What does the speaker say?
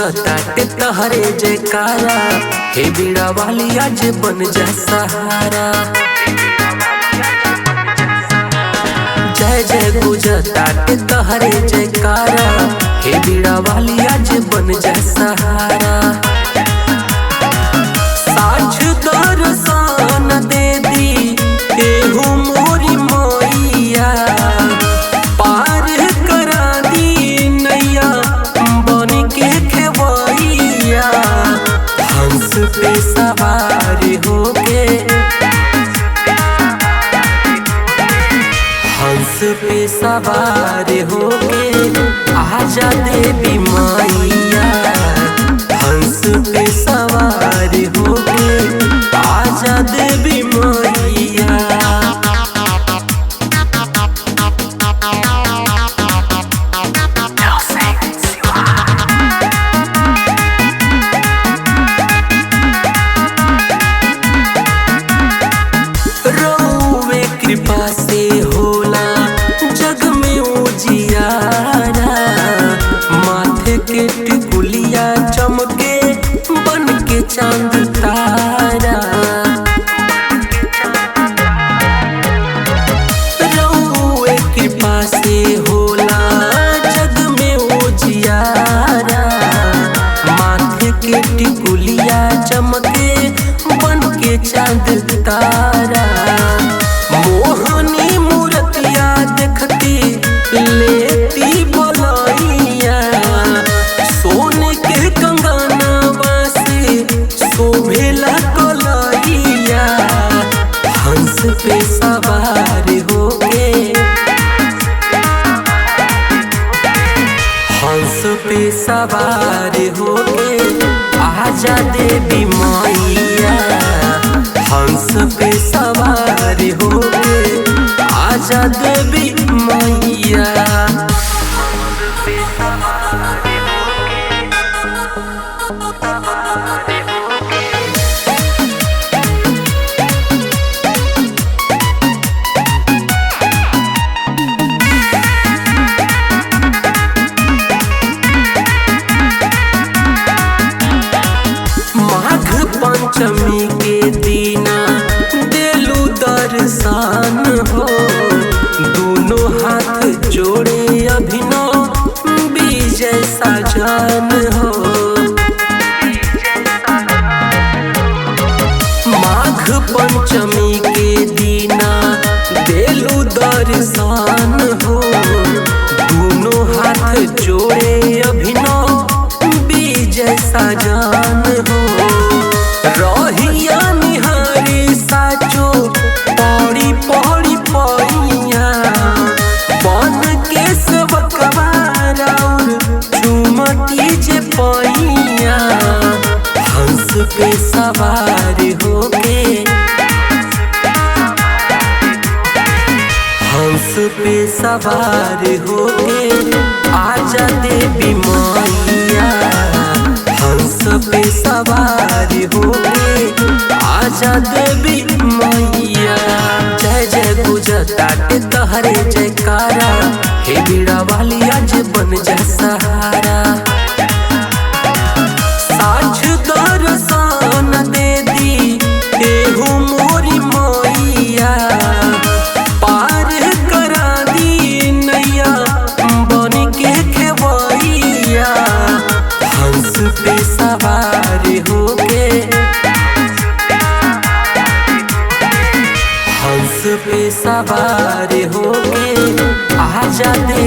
गुजरता के तहरे जयकारा, हे बीड़ा वाली आज बन जा सहारा। जय जय गुजरता के तहरे जयकारा, हे बीड़ा वाली आज बन जा सहारा। साझ दर्शन दे दी एहू मोरी मैया, पार करा दी नैया बन के खेवैया। हंस पे सवार होके, हंस पे सवार होके आजा देवी मैया। हंस पे सवार होके आजा देवी मैया। रउवे कृपा से होला जग में उजियारा, माथे के टिकुलिया चमके बन के चांद तारा। रउवे कृपा से होला जग में उजियारा, माथे के टिकुलिया चमके बन के चांद तारा। मोहनी मूर्तिया देखती लेती बोलैया, सोने के कंगनवा से शोभेला कलैया। हंस पे सवार होके, हंस पे सवार होके आजा देवी मैया। हंस पे सवार होके आजा देवी मैया। माघ पंचमी के दीना देलू दर्शन हो, दोनों हाथ जोड़े अभिनव विजय साजन हो। माघ पंचमी के दीना देलू दर्शन हो, दोनों हाथ जोड़े अभिनव विजय साजन हो। रहिया निहारी साचो पौड़ी पौड़ी पैया, बन के सेवकवा राउर चुमती जे पैया। हंस पे सवार होके, हंस पे सवार होके आजा देवी मैया। हंस पे सवार होके आजा देवी मैया। जय जय गुजरता के तहरे जयकारा, हे बीड़ा वाली आज बन जा सहारा। साझ दर्शन दे दी एहू मोरी मैया, पार करा दी नैया बन के खेवैया। हंस पे सवार होके, हंस पे सवार होके आजा दे